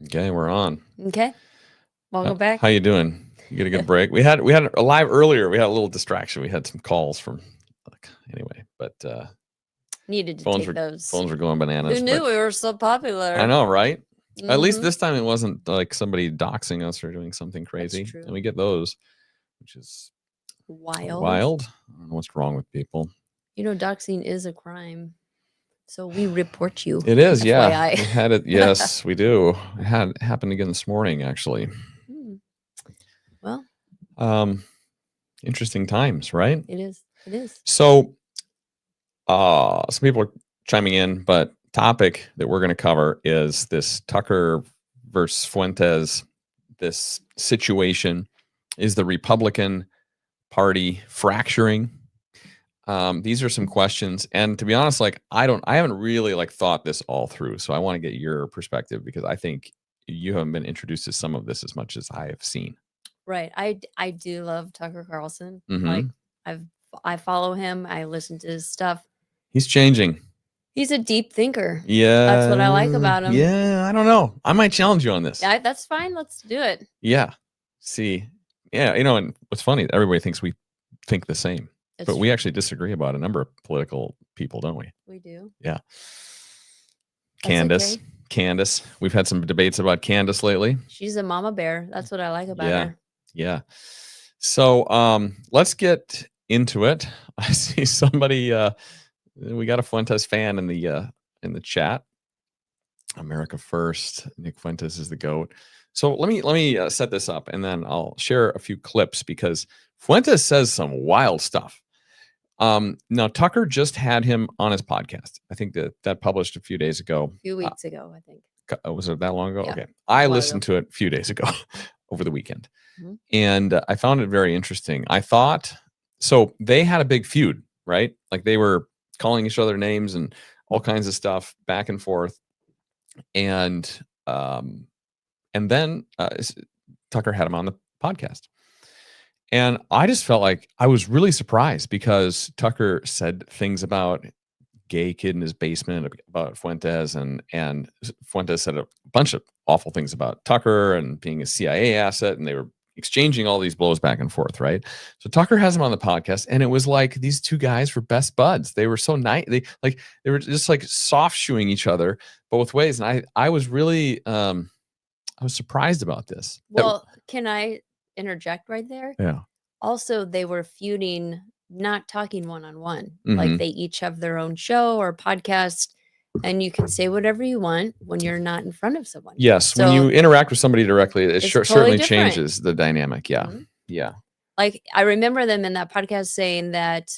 Okay, we're on. Okay. Welcome back. How you doing? You get a good break? We had a live earlier. We had a little distraction. We had some calls from anyway, but Needed to phones take were those. phones were going bananas. Who knew But we were so popular? I know, right? At least Mhm. this time it wasn't like somebody doxing us or doing something crazy. true. And we get those, which is Wild. wild. I don't know what's wrong with people. You know, doxing is a crime. So we report you. It is, yeah. FYI. We had it. Yes, we do. It happened again this morning, actually. Well, Interesting times, right? it is. It is. So, some people are chiming in, but topic that we're going to cover is this Tucker versus Fuentes. This situation is the Republican Party fracturing. These are some questions, and to be honest, like I haven't really like thought this all through. So I want to get your perspective because I think you haven't been introduced to some of this as much as I have seen. Right. I do love Tucker Carlson. Mhm. Like I follow him. I listen to his stuff. He's changing. He's a deep thinker. Yeah, That's what I like about him. Yeah, I don't know. I might challenge you on this. That's fine. Let's do it. Yeah. See, yeah, and what's funny, everybody thinks we think the same, but we actually disagree about a number of political people, don't we? We do. Yeah. That's Candace. We've had some debates about Candace lately. She's a mama bear. That's what I like about her. Yeah. So let's get into it. I see somebody we got a Fuentes fan in the chat. America first. Nick Fuentes is the GOAT. So let me set this up and then I'll share a few clips because Fuentes says some wild stuff. Now Tucker just had him on his podcast. I think that published a few days ago. A few weeks ago, I think. Was it that long ago? Yeah, okay. I listened to it a few days ago over the weekend. And I found it very interesting. I thought, so they had a big feud, right? Like they were calling each other names and all kinds of stuff back and forth. And then Tucker had him on the podcast. And I just felt like I was really surprised because Tucker said things about gay kid in his basement about Fuentes and Fuentes said a bunch of awful things about Tucker and being a CIA asset, and they were exchanging all these blows back and forth, right? So Tucker has him on the podcast, and it was like these two guys were best buds. They were so nice. They were just like soft shoeing each other both ways. And I was really I was surprised about this. Well, can I interject right there? Yeah. Also, they were feuding, not talking one-on-one. Like they each have their own show or podcast, and you can say whatever you want when you're not in front of someone. Yes, so when you interact with somebody directly, it certainly changes the dynamic. Yeah. Yeah. Like I remember them in that podcast saying that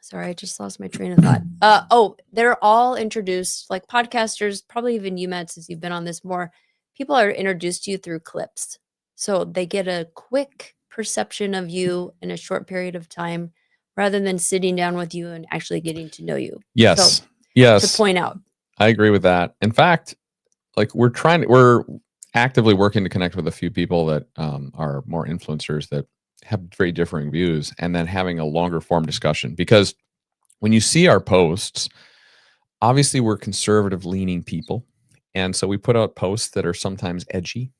sorry, I just lost my train of thought. They're all introduced, like podcasters, probably even you, Matt, since you've been on this more. People are introduced to you through clips. So they get a quick perception of you in a short period of time rather than sitting down with you and actually getting to know you. Yes. So, yes. To point out. I agree with that. In fact, like we're actively working to connect with a few people that are more influencers that have very differing views, and then having a longer form discussion. Because when you see our posts, obviously we're conservative leaning people. And so we put out posts that are sometimes edgy.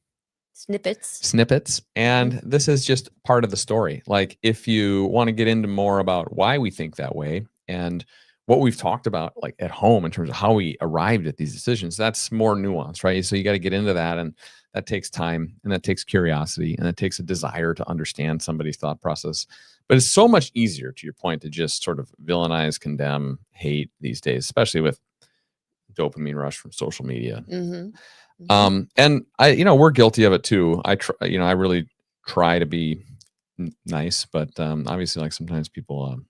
Snippets. And this is just part of the story. Like if you want to get into more about why we think that way and what we've talked about like at home in terms of how we arrived at these decisions, that's more nuanced, right? So you got to get into that, and that takes time, and that takes curiosity, and it takes a desire to understand somebody's thought process. But it's so much easier, to your point, to just sort of villainize, condemn, hate these days, especially with dopamine rush from social media. And we're guilty of it too. I really try to be nice, but obviously, like sometimes people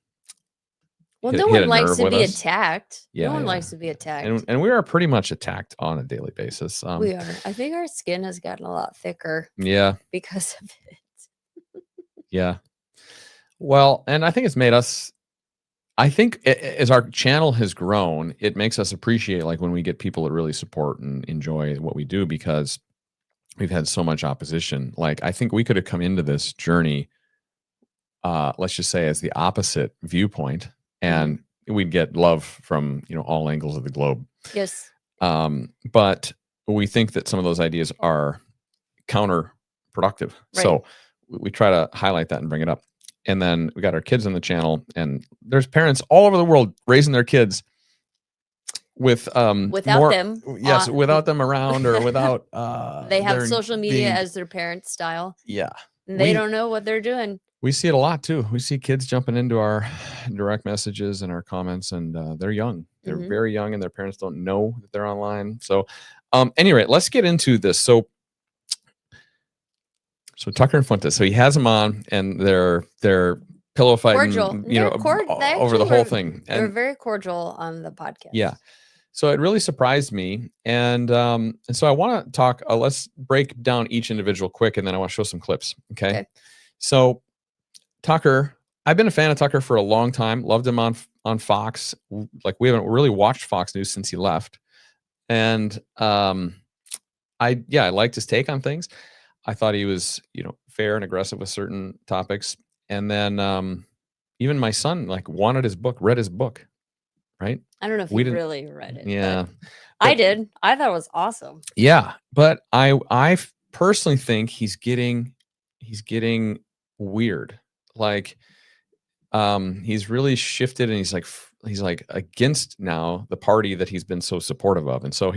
no one likes to be attacked. No one likes to be attacked. And we are pretty much attacked on a daily basis. We are. I think our skin has gotten a lot thicker. Yeah. Because of it. Yeah. Well, and I think it's made us, I think as our channel has grown, it makes us appreciate like when we get people that really support and enjoy what we do, because we've had so much opposition. Like I think we could have come into this journey, let's just say as the opposite viewpoint, and we'd get love from all angles of the globe. Yes. But we think that some of those ideas are counterproductive. Right. So we try to highlight that and bring it up. And then we got our kids on the channel, and there's parents all over the world raising their kids with without them. Yes, without them around, or without they have social media as their parent style. Yeah. And they don't know what they're doing. We see it a lot too. We see kids jumping into our direct messages and our comments, and they're young. They're very young, and their parents don't know that they're online. So anyway, let's get into this. So Tucker and Fuentes. So he has them on, and they're pillow fighting, over the whole thing. And they're very cordial on the podcast. Yeah. So it really surprised me, and so I want to talk. Let's break down each individual quick, and then I want to show some clips. Okay. So Tucker, I've been a fan of Tucker for a long time. Loved him on Fox. Like, we haven't really watched Fox News since he left, and I liked his take on things. I thought he was, fair and aggressive with certain topics. And then even my son wanted his book, read his book, right? I don't know if he really read it. Yeah, but I did. I thought it was awesome. Yeah, but I personally think he's getting weird. Like, he's really shifted, and he's like against now the party that he's been so supportive of, and so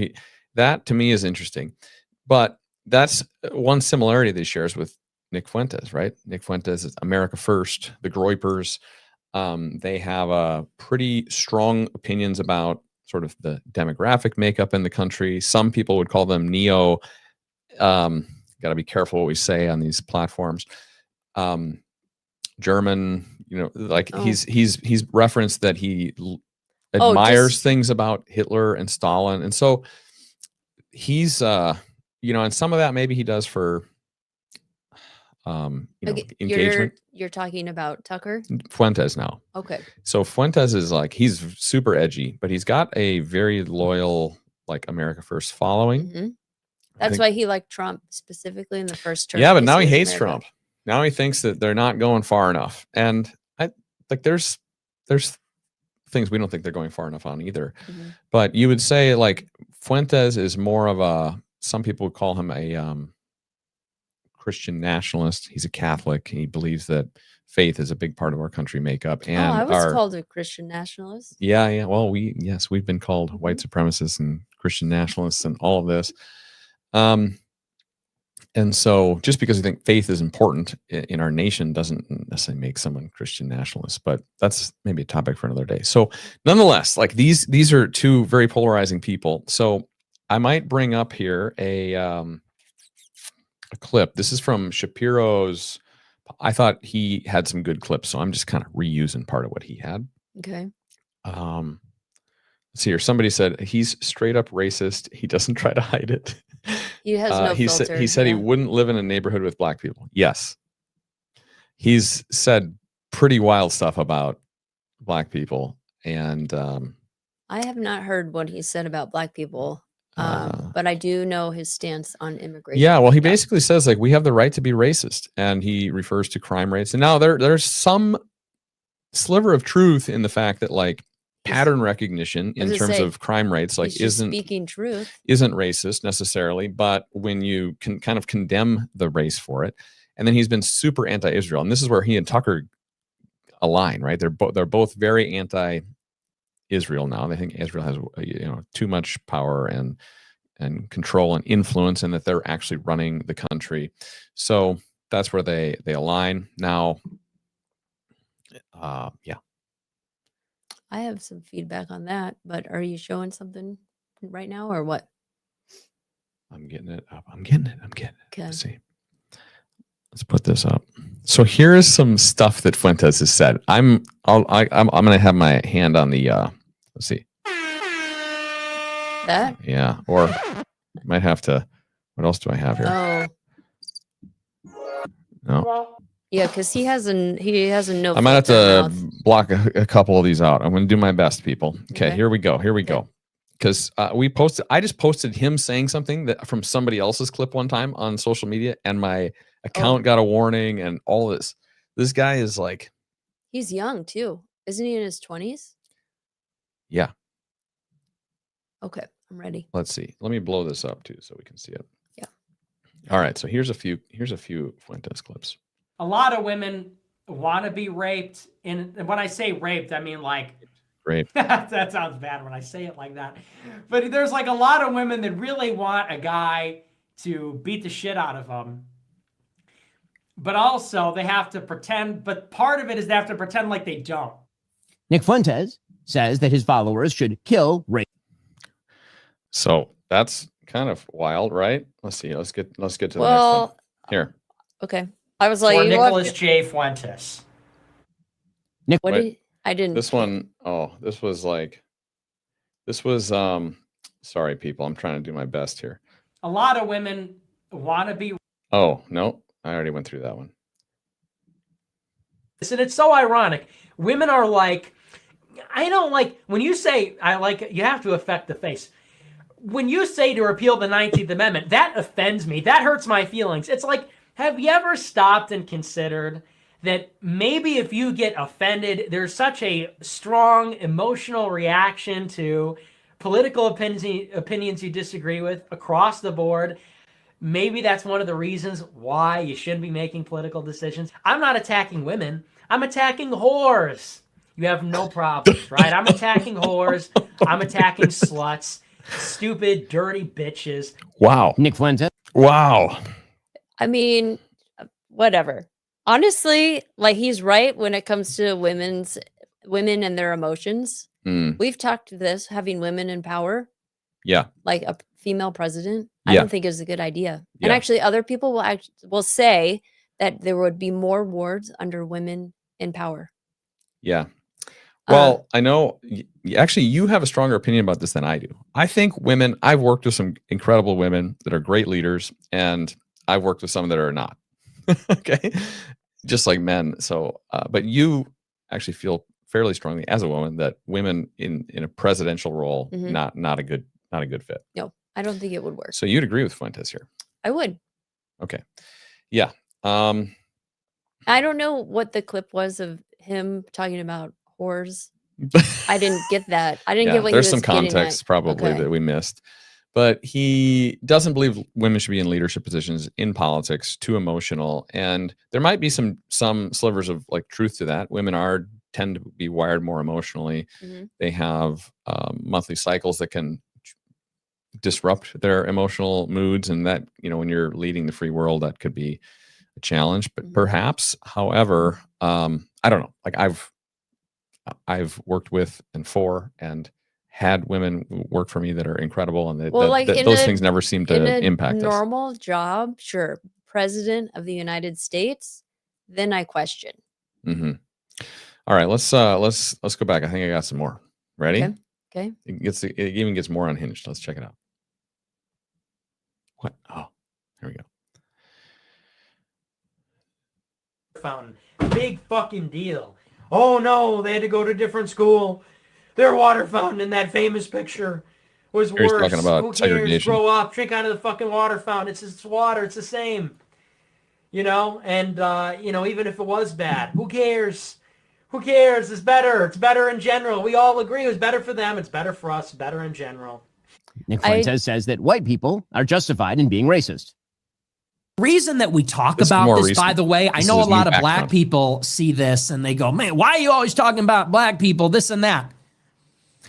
that to me is interesting. But that's one similarity that he shares with Nick Fuentes, right? Nick Fuentes is America First, the Groypers. They have pretty strong opinions about sort of the demographic makeup in the country. Some people would call them neo. Got to be careful what we say on these platforms. German, he's referenced that he admires things about Hitler and Stalin, and so he's and some of that maybe he does for engagement. You're talking about Tucker? Fuentes now. Okay. So Fuentes is he's super edgy, but he's got a very loyal America First following. That's why he liked Trump specifically in the first term. Yeah, but now he hates Trump. Now he thinks that they're not going far enough. And there's things we don't think they're going far enough on either. But you would say Fuentes is more of some people would call him a Christian nationalist. He's a Catholic. He believes that faith is a big part of our country makeup. And I was called a Christian nationalist. Yeah. Well, we've been called white supremacists and Christian nationalists and all of this. And so just because we think faith is important in our nation doesn't necessarily make someone Christian nationalist, but that's maybe a topic for another day. So nonetheless, these are two very polarizing people. So I might bring up here a clip. This is from Shapiro's. I thought he had some good clips, so I'm just kind of reusing part of what he had. Okay. Let's see here. Somebody said he's straight up racist. He doesn't try to hide it. He has no filter. He said he wouldn't live in a neighborhood with black people. Yes. He's said pretty wild stuff about black people. And I have not heard what he said about black people. But I do know his stance on immigration. Yeah, well, he basically says we have the right to be racist, and he refers to crime rates. And now there's some sliver of truth in the fact that pattern recognition in terms of crime rates isn't speaking truth, isn't racist necessarily, but when you can kind of condemn the race for it. And then he's been super anti-Israel, and this is where he and Tucker align, right? They're both very anti-Israel now. They think Israel has too much power and control and influence, and that they're actually running the country. So that's where they align now. Yeah. I have some feedback on that, but are you showing something right now or what? I'm getting it up. I'm getting it. Okay. Let's see. Let's put this up. So here is some stuff that Fuentes has said. I'm going to have my hand on the let's see. That? Yeah, or might have to. What else do I have here? Oh. No. Yeah, because he has a no. I might have to block a couple of these out. I'm going to do my best, people. Okay, here we go. Because I just posted him saying something that from somebody else's clip one time on social media, and my account got a warning and all this. This guy is he's young too, isn't he? In his 20s? Yeah. Okay, I'm ready. Let's see. Let me blow this up too so we can see it. Yeah. All right. So here's a few Fuentes clips. A lot of women want to be raped. And when I say raped, I mean like Rape. that sounds bad when I say it like that. But there's like a lot of women that really want a guy to beat the shit out of them. But also they have to pretend, but part of it is they have to pretend like they don't. Nick Fuentes says that his followers should kill rape. So that's kind of wild, right? Let's see. Let's get to the next one. Well, Here. okay. I was like, Or you Nicholas have to- J. Fuentes. Nick, what Wait. did I didn't. This one, this was sorry people, I'm trying to do my best here. A lot of women want to be. Oh, no. I already went through that one. And it's so ironic. Women are like, I don't like, when you say, I like, you have to affect the face. When you say to repeal the 19th Amendment, that offends me. That hurts my feelings. It's like, have you ever stopped and considered that maybe if you get offended, there's such a strong emotional reaction to political opinions you disagree with across the board? Maybe that's one of the reasons why you shouldn't be making political decisions. I'm not attacking women. I'm attacking whores. You have no problems, right? I'm attacking whores. I'm attacking sluts. Stupid, dirty bitches. Wow. Nick Fuentes. Wow. I mean, whatever. Honestly, like he's right when it comes to women and their emotions. Mm, We've talked to this, having women in power, yeah. like a female president. I Yeah. don't think is a good idea. Yeah. And actually, other people will say that there would be more wars under women in power. Yeah. Well, I know actually you have a stronger opinion about this than I do. I think women, I've worked with some incredible women that are great leaders, and I've worked with some that are not. Okay. Just like men. So, but you actually feel fairly strongly as a woman that women in a presidential role, Mhm. not a good fit. No, I don't think it would work. So you'd agree with Fuentes here. I would. Okay. Yeah. I don't know what the clip was of him talking about whores. I didn't get that. I didn't Yeah, get what he there's was some getting at. context probably Okay. that we missed. But he doesn't believe women should be in leadership positions in politics, too emotional. And there might be some slivers of like truth to that. Women tend to be wired more emotionally. Mhm. They have monthly cycles that can disrupt their emotional moods. And that, when you're leading the free world, that could be a challenge. But Mhm. perhaps, however, I don't know. Like I've worked with and for and had women work for me that are incredible, and Well, like in those a- things never seem In to a impact us. normal job, sure. President of the United States, then I question. Hmm. All right, let's go back. I think I got some more. Ready? Okay. It even gets more unhinged. Let's check it out. What? Oh, here we go. Fountain. Big fucking deal. Oh no, they had to go to a different school. Their water fountain in that famous picture was Here he's worse. talking about Who cares? segregation. Grow up, drink out of the fucking water fountain. It's water. It's the same. And even if it was bad, who cares? Who cares? It's better. It's better in general. We all agree it was better for them. It's better for us. Better in general. Nick Fuentes says that white people are justified in being racist. Reason that we talk This is about more this, recent. by the way, I This know a is lot new of black background. people see this and they go, man, why are you always talking about black people, this and that?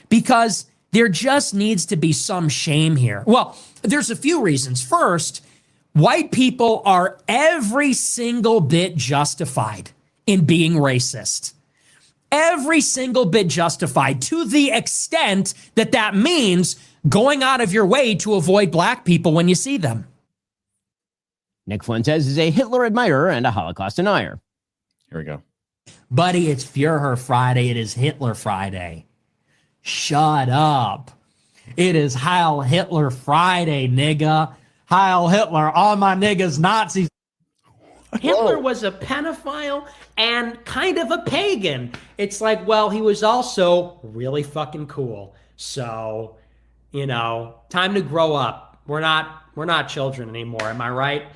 Because there just needs to be some shame here. Well, there's a few reasons. First, white people are every single bit justified in being racist. Every single bit justified, to the extent that that means going out of your way to avoid black people when you see them. Nick Fuentes is a Hitler admirer and a Holocaust denier. Here we go. Buddy, it's Führer Friday. It is Hitler Friday. Shut up. It is Heil Hitler Friday, nigga. Heil Hitler, all my niggas Nazis. Hitler was a pedophile and kind of a pagan. It's like, well, he was also really fucking cool. So, time to grow up. We're not children anymore. Am I right?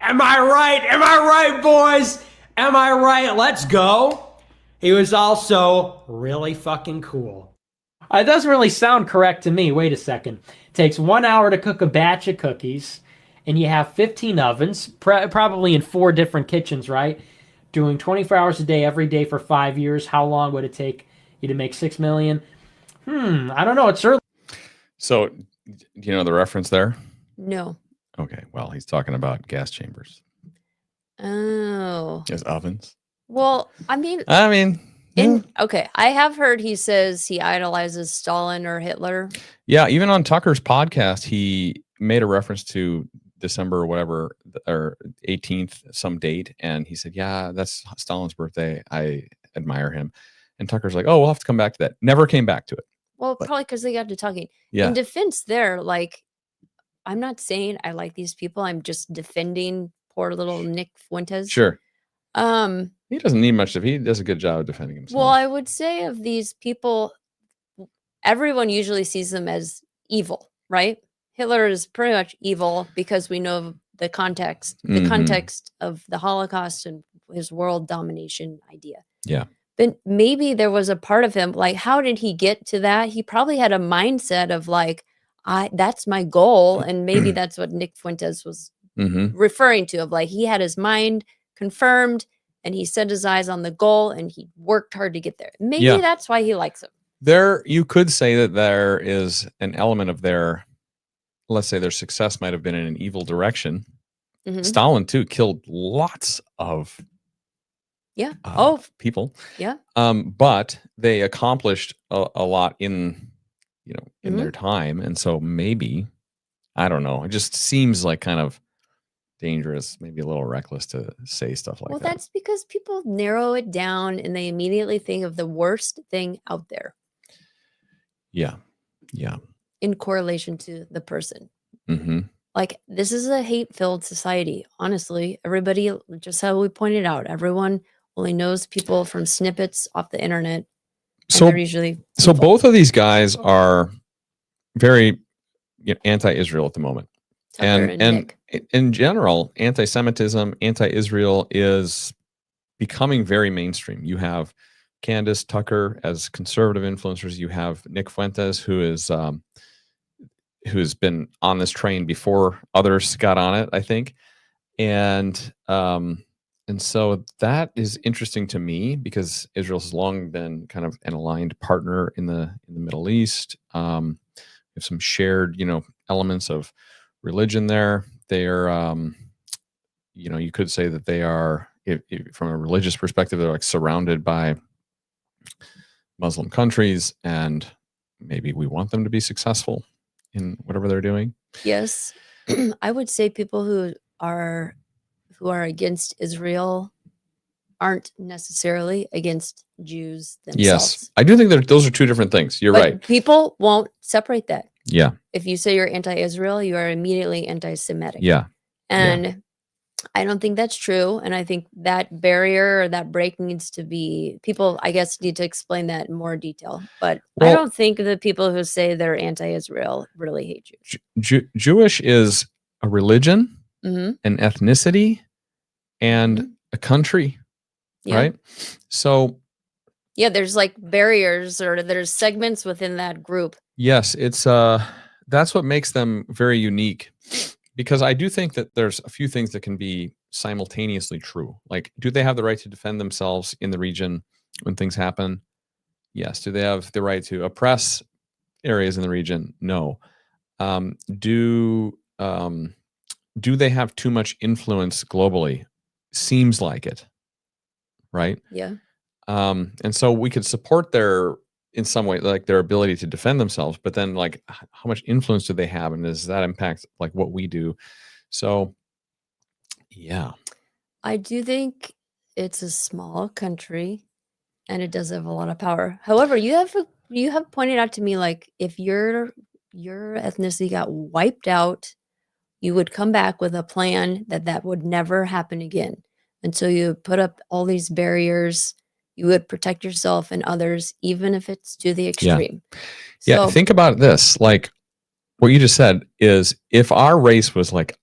Am I right? Am I right, boys? Am I right? Let's go. He was also really fucking cool. It doesn't really sound correct to me. Wait a second. It takes 1 hour to cook a batch of cookies, and you have 15 ovens, probably in 4 different kitchens, right? Doing 24 hours a day, every day for 5 years. How long would it take you to make 6 million? I don't know. It's early. So, do you know the reference there? No. Okay, well, he's talking about gas chambers Oh. as ovens. Well, I mean, okay, I have heard he says he idolizes Stalin or Hitler. Yeah, even on Tucker's podcast, he made a reference to December or whatever, or 18th, some date, and he said, yeah, that's Stalin's birthday. I admire him. And Tucker's like, oh, we'll have to come back to that. Never came back to it. Well, probably because they got to talking. Yeah. In defense there, like, I'm not saying I like these people. I'm just defending poor little Nick Fuentes. Sure. He doesn't need much. He does a good job of defending himself. Well, I would say of these people, everyone usually sees them as evil, right? Hitler is pretty much evil because we know the context of the Holocaust and his world domination idea. Yeah. But maybe there was a part of him, like, how did he get to that? He probably had a mindset of like, that's my goal. And maybe that's what Nick Fuentes was referring to, of like, he had his mind confirmed and he set his eyes on the goal and he worked hard to get there. Maybe that's why he likes him. There, you could say that there is an element of their, let's say their success might have been in an evil direction. Stalin too killed lots of people. Yeah. But they accomplished a lot in their time. And so maybe, I don't know, it just seems like kind of dangerous, maybe a little reckless to say stuff like that. Well, that's because people narrow it down and they immediately think of the worst thing out there. Yeah. Yeah. In correlation to the person. Like, this is a hate-filled society. Honestly, everybody, just how we pointed out, everyone only knows people from snippets off the internet. So they're usually so both of these guys are very anti-Israel at the moment. Tucker And Nick. in general, anti-Semitism, anti-Israel is becoming very mainstream. You have Candace Tucker as conservative influencers. You have Nick Fuentes, who's been on this train before others got on it, I think. And so that is interesting to me because Israel has long been kind of an aligned partner in the Middle East. We have some shared, elements of religion there. They are, you could say that they are, if from a religious perspective, they're like surrounded by Muslim countries, and maybe we want them to be successful in whatever they're doing. Yes. I would say people who are against Israel aren't necessarily against Jews themselves. Yes. I do think that those are two different things. You're right. People won't separate that. Yeah. If you say you're anti-Israel, you are immediately anti-Semitic. Yeah. And I don't think that's true. And I think that barrier or that break needs to be, people, I guess, need to explain that in more detail. But I don't think the people who say they're anti-Israel really hate Jews. Jewish is a religion, an ethnicity, and a country, right? So, yeah, there's like barriers, or there's segments within that group. Yes, it's that's what makes them very unique. Because I do think that there's a few things that can be simultaneously true. Like, do they have the right to defend themselves in the region when things happen? Yes. Do they have the right to oppress areas in the region? No. Do they have too much influence globally? Seems like it, right? Yeah. And so we could support in some way, like their ability to defend themselves, but then like how much influence do they have, and does that impact like what we do? So yeah, I do think it's a small country and it does have a lot of power. However, you have pointed out to me, like, if your ethnicity got wiped out, you would come back with a plan that would never happen again. And so you put up all these barriers. You would protect yourself and others, even if it's to the extreme. Yeah. Think about this. Like what you just said is, if our race was like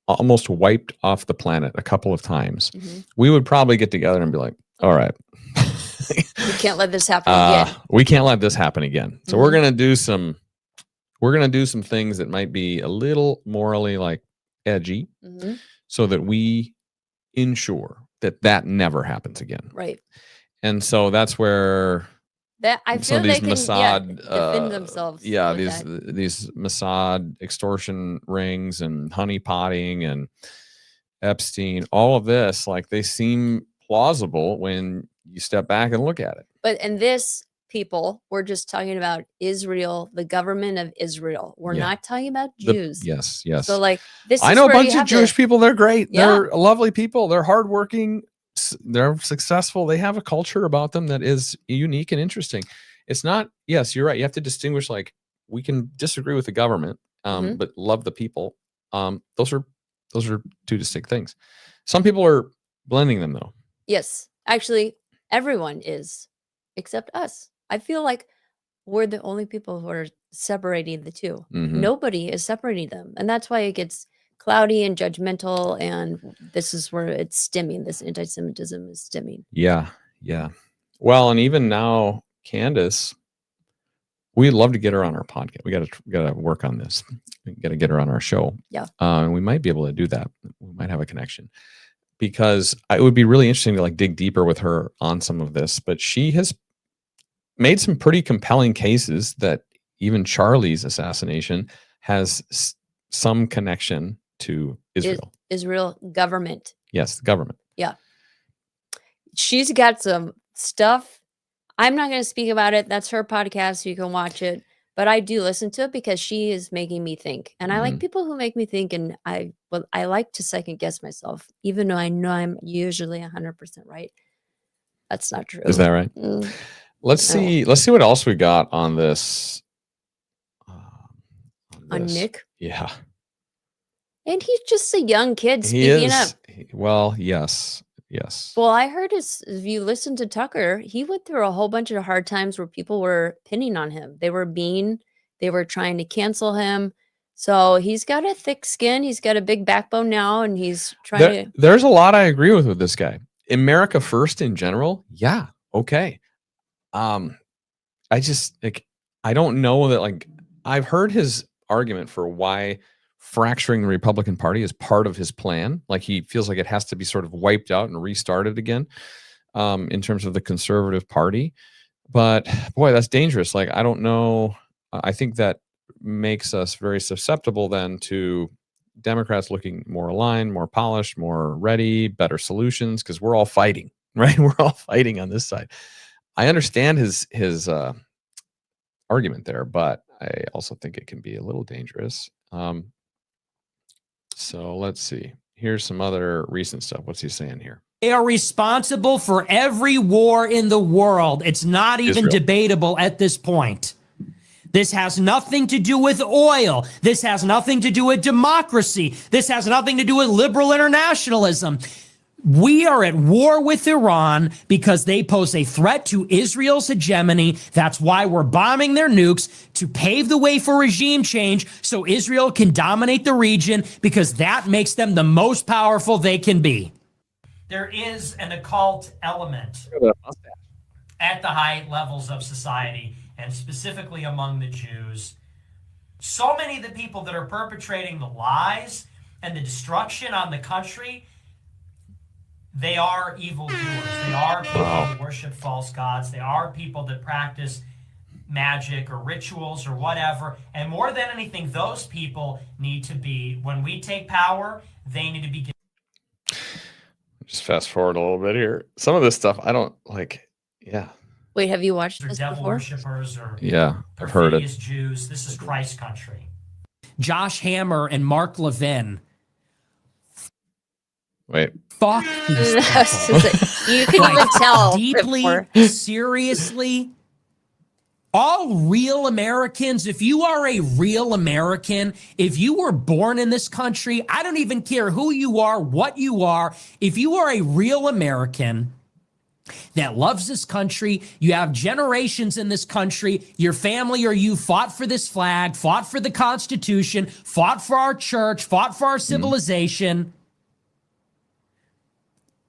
almost wiped off the planet a couple of times, we would probably get together and be like, all right, We can't let this happen again. We can't let this happen again. So Mhm. we're gonna do some things that might be a little morally like edgy, Mhm. so that we ensure that that never happens again. Right. And so that's where That I some feel of they these can Mossad, defend themselves. yeah, with these that. these Mossad extortion rings and honeypotting and Epstein, all of this, like they seem plausible when you step back and look at it. But in this, people, we're just talking about Israel, the government of Israel. We're Yeah. not talking about Jews. Yes. So like this I is know a where you bunch of have Jewish people. They're great. Yeah. They're lovely people. They're hardworking. They're successful. They have a culture about them that is unique and interesting. It's not, yes, you're right. You have to distinguish, like, we can disagree with the government, Mhm. but love the people. Those are two distinct things. Some people are blending them though. Yes, actually, everyone is, except us. I feel like we're the only people who are separating the two. Mhm. Nobody is separating them, and that's why it gets cloudy and judgmental. And this is where it's stemming. This anti-Semitism is stemming. Yeah. Well, and even now, Candace, we'd love to get her on our podcast. We got to work on this. We got to get her on our show. Yeah. And we might be able to do that. We might have a connection, because it would be really interesting to like dig deeper with her on some of this. But she has made some pretty compelling cases that even Charlie's assassination has some connection to Israel. Israel government. Yes, the government. Yeah. She's got some stuff. I'm not going to speak about it. That's her podcast. So you can watch it. But I do listen to it because she is making me think. And I like people who make me think. And I like to second guess myself, even though I know I'm usually 100% right. That's not true. Is that right? Let's see what else we got on this. On Nick? Yeah. And he's just a young kid He speaking is. up. Well, yes. Well, I heard if you listen to Tucker, he went through a whole bunch of hard times where people were pinning on him. They were trying to cancel him. So he's got a thick skin. He's got a big backbone now, and he's trying to. There's a lot I agree with this guy. America first in general. Yeah. Okay. I just like, I don't know that, like, I've heard his argument for why fracturing the Republican Party is part of his plan. Like, he feels like it has to be sort of wiped out and restarted again, in terms of the conservative party. But boy, that's dangerous. Like, I don't know. I think that makes us very susceptible then to Democrats looking more aligned, more polished, more ready, better solutions, because we're all fighting, right? We're all fighting on this side. I understand his argument there, but I also think it can be a little dangerous. So let's see. Here's some other recent stuff. What's he saying here? They are responsible for every war in the world. It's not even Israel. debatable at this point. This has nothing to do with oil. This has nothing to do with democracy. This has nothing to do with liberal internationalism. We are at war with Iran because they pose a threat to Israel's hegemony. That's why we're bombing their nukes, to pave the way for regime change so Israel can dominate the region, because that makes them the most powerful they can be. There is an occult element at the high levels of society, and specifically among the Jews. So many of the people that are perpetrating the lies and the destruction on the country, they are evildoers. They are people who worship false gods. They are people that practice magic or rituals or whatever. And more than anything, those people need to be, when we take power, they need to be. Just fast forward a little bit here. Some of this stuff I don't like. Yeah. Wait, have you watched this devil before? worshippers or I've heard it. Jews. This is Christ's country. Josh Hammer and Mark Levin. Wait. Fuck these people. You can even tell. Deeply, seriously. All real Americans, if you are a real American, if you were born in this country, I don't even care who you are, what you are. If you are a real American that loves this country, you have generations in this country, your family or you fought for this flag, fought for the Constitution, fought for our church, fought for our civilization.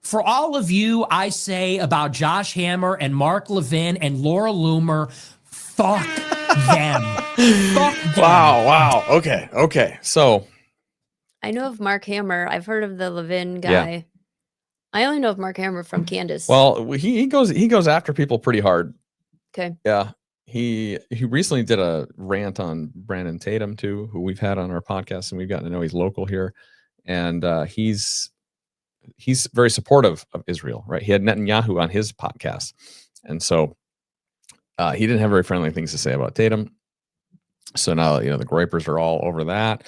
For all of you, I say about Josh Hammer and Mark Levin and Laura Loomer, fuck them. Fuck them. Wow. Okay. So I know of Mark Hammer. I've heard of the Levin guy. Yeah. I only know of Mark Hammer from Candace. well, he goes after people pretty hard. Okay. Yeah. He recently did a rant on Brandon Tatum too, who we've had on our podcast, and we've gotten to know he's local here, and he's very supportive of Israel, right? He had Netanyahu on his podcast, and so he didn't have very friendly things to say about Tatum. So now the gripers are all over that.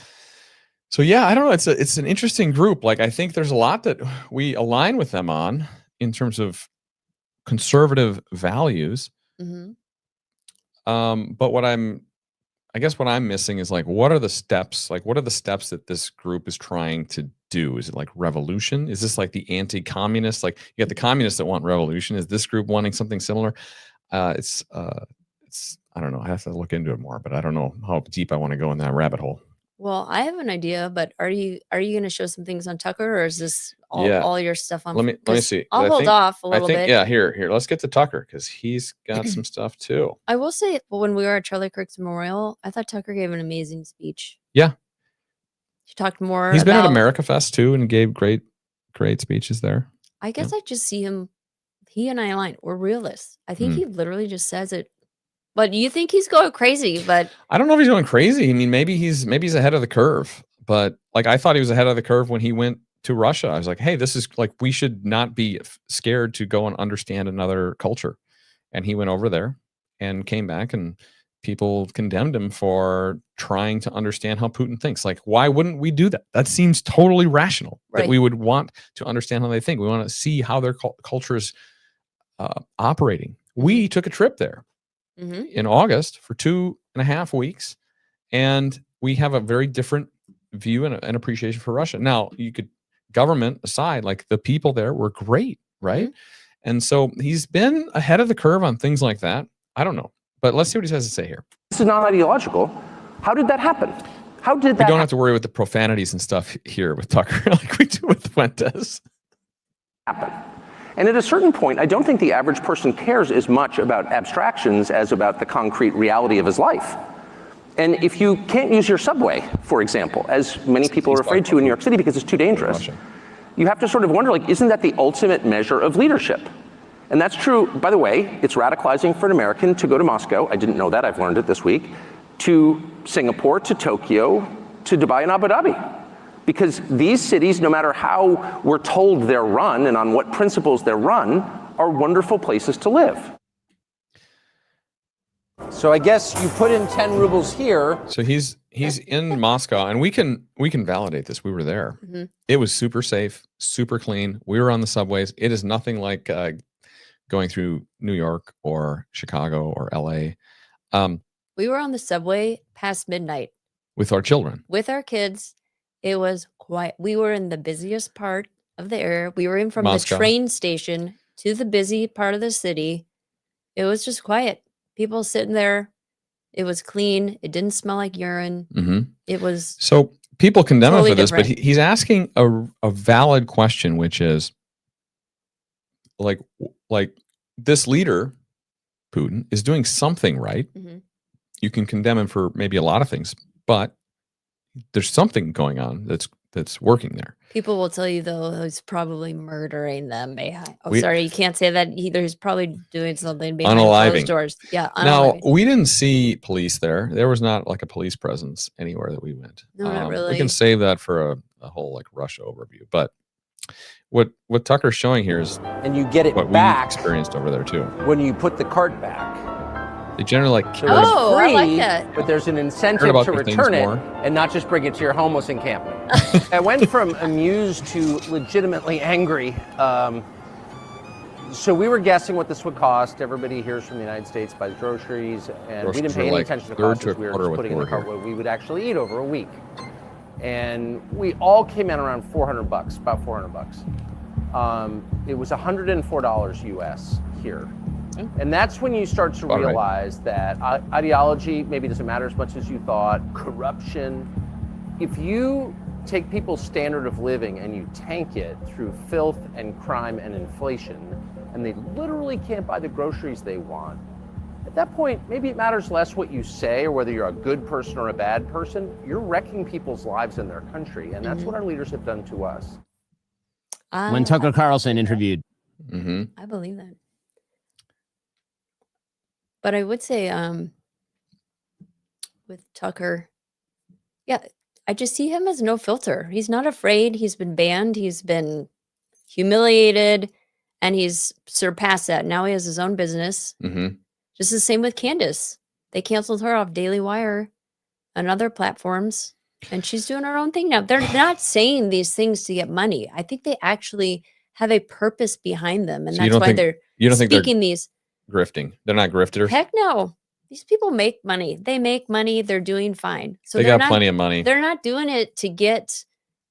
So yeah, I don't know. It's an interesting group. Like I think there's a lot that we align with them on in terms of conservative values. Mm-hmm. But what I'm missing is like, what are the steps? Like, what are the steps that this group is trying to do? Is it like revolution? Is this like the anti-communist? Like you got the communists that want revolution. Is this group wanting something similar? It's I don't know. I have to look into it more, but I don't know how deep I want to go in that rabbit hole. Well, I have an idea, but are you going to show some things on Tucker, or is this all your stuff on? Let me see. I'll hold off a little bit. Yeah, here. Let's get to Tucker because he's got some stuff too. I will say, when we were at Charlie Kirk's memorial, I thought Tucker gave an amazing speech. Yeah, he talked more. He's been at America Fest too and gave great speeches there. I guess I just see him. He and I align. We're realists. I think he literally just says it. But you think he's going crazy? But I don't know if he's going crazy. I mean, maybe he's ahead of the curve. But like, I thought he was ahead of the curve when he went to Russia. I was like, hey, this is like, we should not be scared to go and understand another culture. And he went over there and came back, and people condemned him for trying to understand how Putin thinks. Like, why wouldn't we do that? That seems totally rational. Right. That we would want to understand how they think. We want to see how their culture is operating. We took a trip there in August for 2.5 weeks, and we have a very different view and an appreciation for Russia. Now, you could, government aside, like the people there were great, right? And so he's been ahead of the curve on things like that. I don't know, but let's see what he has to say here. This is not ideological. How did that happen? How did that? We don't have to worry with the profanities and stuff here with Tucker like we do with Fuentes. Happen. And at a certain point, I don't think the average person cares as much about abstractions as about the concrete reality of his life. And if you can't use your subway, for example, as many people are afraid to in New York City because it's too dangerous, you have to sort of wonder, like, isn't that the ultimate measure of leadership? And that's true, by the way. It's radicalizing for an American to go to Moscow. I didn't know that. I've learned it this week. To Singapore, to Tokyo, to Dubai and Abu Dhabi. Because these cities, no matter how we're told they're run and on what principles they're run, are wonderful places to live. So I guess you put in 10 rubles here. So he's in Moscow, and we can validate this. We were there. It was super safe, super clean. We were on the subways. It is nothing like going through New York or Chicago or LA. We were on the subway past midnight with our children, with our kids. It was quiet. We were in the busiest part of the area. We were in from Moscow. The train station to the busy part of the city. It was just quiet. People sitting there. It was clean. It didn't smell like urine. It was. So people condemn totally him for this, different. but he's asking a valid question, which is like this leader, Putin, is doing something right. You can condemn him for maybe a lot of things, but there's something going on that's working there. People will tell you, though, he's probably murdering them behind. Sorry, you can't say that either. He's probably doing something behind closed doors. Yeah. Now, we didn't see police there. There was not like a police presence anywhere that we went. No, not really. We can save that for a whole like Russia overview. But what Tucker's showing here is, and you get it what back we experienced over there too. When you put the cart back. They generally like. Oh, free, I like that. But there's an incentive to return it and not just bring it to your homeless encampment. I went from amused to legitimately angry. So we were guessing what this would cost. Everybody hears from the United States buys groceries, and we didn't pay any attention to costs. We were just putting in the cart what we would actually eat over a week. And we all came in around $400, about $400. It was $104 US here. And that's when you start to realize that ideology maybe doesn't matter as much as you thought. Corruption. If you take people's standard of living and you tank it through filth and crime and inflation, and they literally can't buy the groceries they want, at that point, maybe it matters less what you say or whether you're a good person or a bad person. You're wrecking people's lives in their country, and that's what our leaders have done to us. When Tucker Carlson interviewed. I believe that. But I would say with Tucker, yeah, I just see him as no filter. He's not afraid. He's been banned. He's been humiliated, and he's surpassed that. Now he has his own business. Just the same with Candace. They canceled her off Daily Wire and other platforms, and she's doing her own thing now. They're not saying these things to get money. I think they actually have a purpose behind them, and So that's why they're speaking these. Grifting. They're not grifters. Heck no. These people make money. They make money. They're doing fine. So they got plenty of money. They're not doing it to get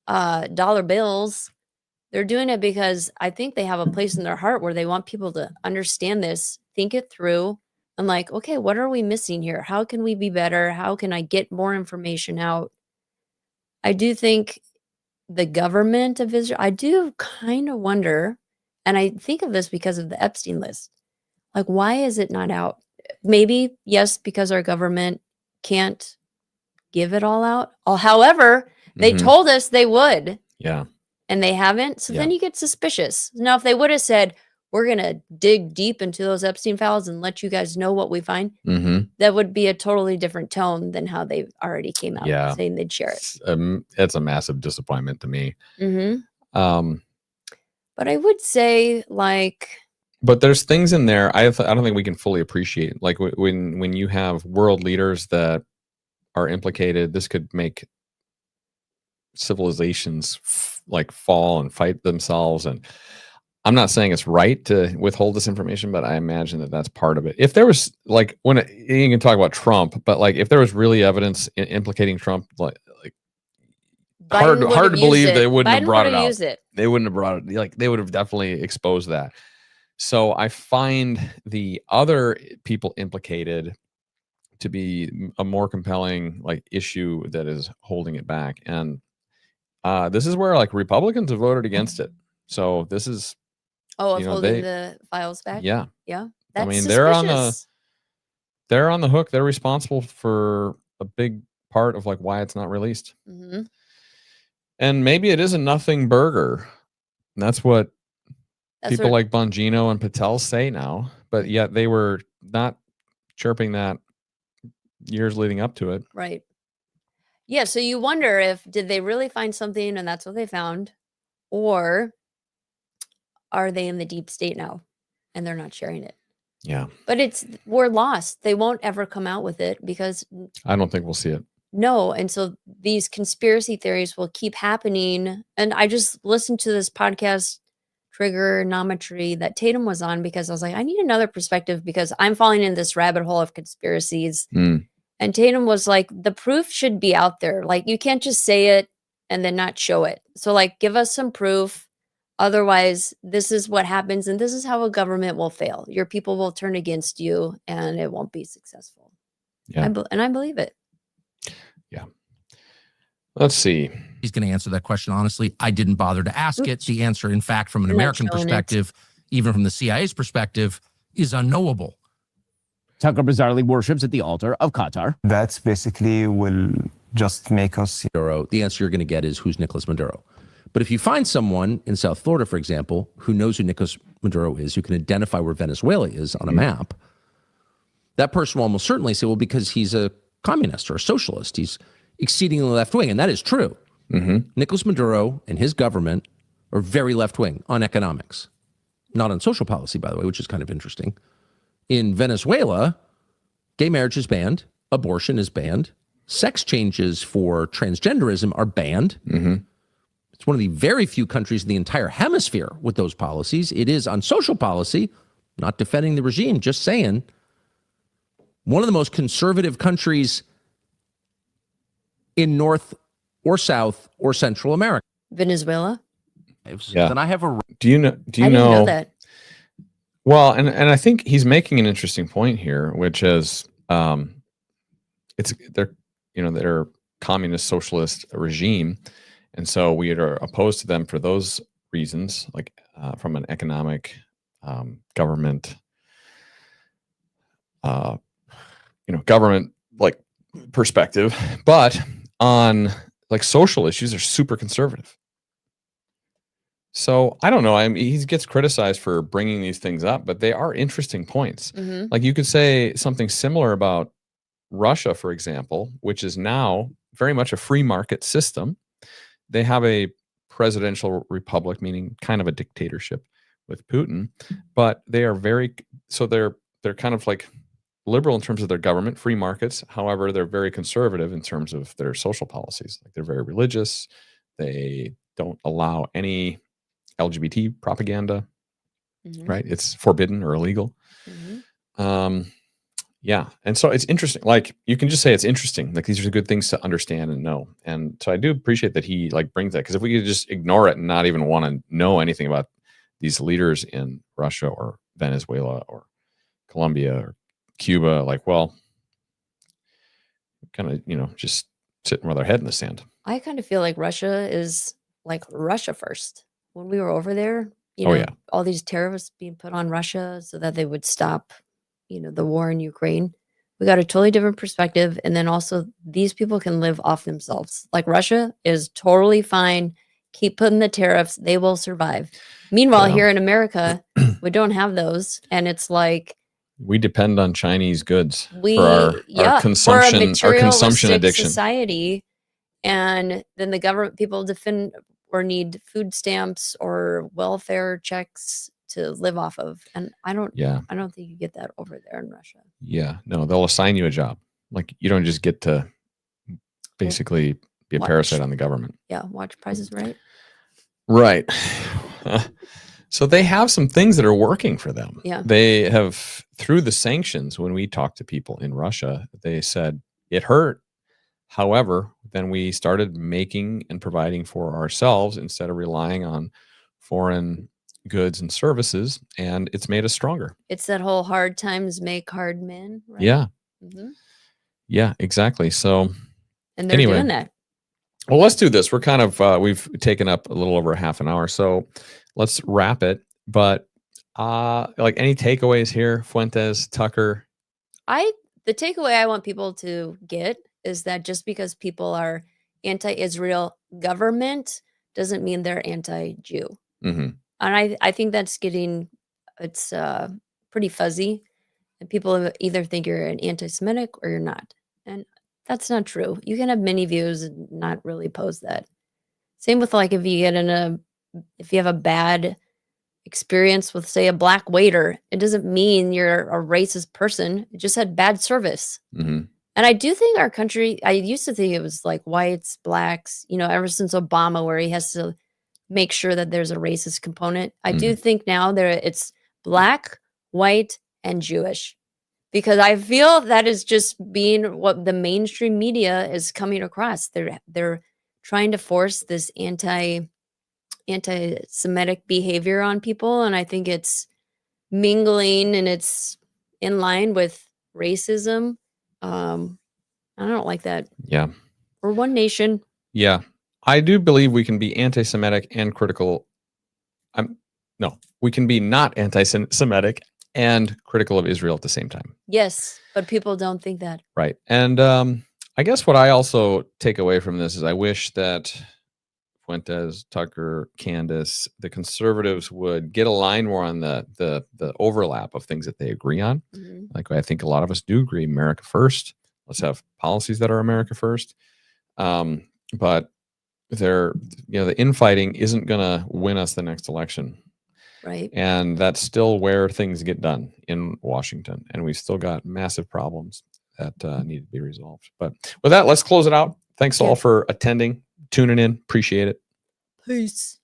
dollar bills. They're doing it because I think they have a place in their heart where they want people to understand this, think it through, and like, okay, what are we missing here? How can we be better? How can I get more information out? I do think the government of Israel, I do kind of wonder, and I think of this because of the Epstein list. Like, why is it not out? Maybe, yes, because our government can't give it all out. However, they told us they would. Yeah. And they haven't. So then you get suspicious. Now, if they would have said, we're going to dig deep into those Epstein files and let you guys know what we find, that would be a totally different tone than how they already came out saying they'd share it. It's a massive disappointment to me. But I would say, like... But there's things in there I don't think we can fully appreciate. Like when you have world leaders that are implicated, this could make civilizations like fall and fight themselves. And I'm not saying it's right to withhold this information, but I imagine that that's part of it. If there was like you can talk about Trump, but like if there was really evidence implicating Trump, like hard to believe they wouldn't have brought it out. They wouldn't have brought it. Like they would have definitely exposed that. So I find the other people implicated to be a more compelling like issue that is holding it back. And this is where like Republicans have voted against it. So this is holding the files back. Yeah. That's I mean, suspicious. they're on the hook. They're responsible for a big part of like why it's not released. And maybe it is a nothing burger. And that's what people like Bongino and Patel say now, but yet they were not chirping that years leading up to it. Right. Yeah. So you wonder did they really find something and that's what they found, or are they in the deep state now and they're not sharing it? Yeah. But we're lost. They won't ever come out with it because I don't think we'll see it. No. And so these conspiracy theories will keep happening. And I just listened to this podcast, Trigonometry, that Tatum was on, because I was like, I need another perspective because I'm falling in this rabbit hole of conspiracies. And Tatum was like, the proof should be out there. Like, you can't just say it and then not show it. So like, give us some proof. Otherwise, this is what happens. And this is how a government will fail. Your people will turn against you and it won't be successful. Yeah. And I believe it. Yeah. Let's see. He's going to answer that question honestly. I didn't bother to ask it. The answer, in fact, from an American perspective, even from the CIA's perspective, is unknowable. Tucker bizarrely worships at the altar of Qatar. That's basically will just make us... The answer you're going to get is, who's Nicolas Maduro? But if you find someone in South Florida, for example, who knows who Nicolas Maduro is, who can identify where Venezuela is on a map, that person will almost certainly say, well, because he's a communist or a socialist, he's exceedingly left-wing, and that is true. Nicolas Maduro and his government are very left-wing on economics, not on social policy, by the way, which is kind of interesting. In Venezuela, gay marriage is banned, abortion is banned, sex changes for transgenderism are banned. It's one of the very few countries in the entire hemisphere with those policies. It is on social policy, not defending the regime, just saying, one of the most conservative countries in North or South or Central America. Venezuela? Yeah. Then I have a... Do you know that? Well, and I think he's making an interesting point here, which is they're communist socialist regime, And so we are opposed to them for those reasons, like from an economic, government, government like perspective. But on like social issues, they're super conservative. So I don't know. I mean, he gets criticized for bringing these things up, but they are interesting points. Like you could say something similar about Russia, for example, which is now very much a free market system. They have a presidential republic, meaning kind of a dictatorship with Putin, but they are they're kind of like liberal in terms of their government, free markets. However, they're very conservative in terms of their social policies. Like they're very religious. They don't allow any LGBT propaganda, right? It's forbidden or illegal. Yeah. And so it's interesting. Like you can just say it's interesting. Like these are good things to understand and know. And so I do appreciate that he like brings that, because if we could just ignore it and not even want to know anything about these leaders in Russia or Venezuela or Colombia or Cuba, like, well, kind of, just sitting with our head in the sand. I kind of feel like Russia is like Russia first. When we were over there, all these tariffs being put on Russia so that they would stop, the war in Ukraine. We got a totally different perspective. And then also these people can live off themselves. Like Russia is totally fine. Keep putting the tariffs. They will survive. Meanwhile, here in America, we don't have those. And it's like, we depend on Chinese goods for our consumption, our consumption addiction society. And then the government people defend or need food stamps or welfare checks to live off of. And I don't think you get that over there in Russia. Yeah, no, they'll assign you a job. Like you don't just get to basically be a parasite on the government. Yeah, watch Price is Right. Right. So they have some things that are working for them. Yeah. They have, through the sanctions, when we talked to people in Russia, they said it hurt. However, then we started making and providing for ourselves instead of relying on foreign goods and services, and it's made us stronger. It's that whole hard times make hard men, right? Yeah. Yeah, exactly. So, and they're doing that. Well, let's do this. We're kind of, we've taken up a little over half an hour, so let's wrap it. But like any takeaways here, Fuentes, Tucker? The takeaway I want people to get is that just because people are anti-Israel government doesn't mean they're anti-Jew. And I think that's it's pretty fuzzy. And people either think you're an anti-Semitic or you're not. And that's not true. You can have many views and not really pose that. Same with like if you have a bad experience with, say, a black waiter, it doesn't mean you're a racist person. It just had bad service. And I do think our country, I used to think it was like whites, blacks, ever since Obama, where he has to make sure that there's a racist component. I do think now it's black, white, and Jewish, because I feel that is just being what the mainstream media is coming across. They're trying to force this anti-Semitic behavior on people, and I think it's mingling and it's in line with racism. I don't like that. Yeah. We're one nation. Yeah. I do believe we can be anti-Semitic and critical. No, we can be not anti-Semitic and critical of Israel at the same time. Yes, but people don't think that. Right. And I guess what I also take away from this is I wish that Fuentes, Tucker, Candace, the conservatives would get aligned more on the overlap of things that they agree on. Like I think a lot of us do agree, America first. Let's have policies that are America first. But the infighting isn't going to win us the next election. Right. And that's still where things get done in Washington. And we still got massive problems that need to be resolved. But with that, let's close it out. Thanks all for attending, tuning in. Appreciate it. Peace.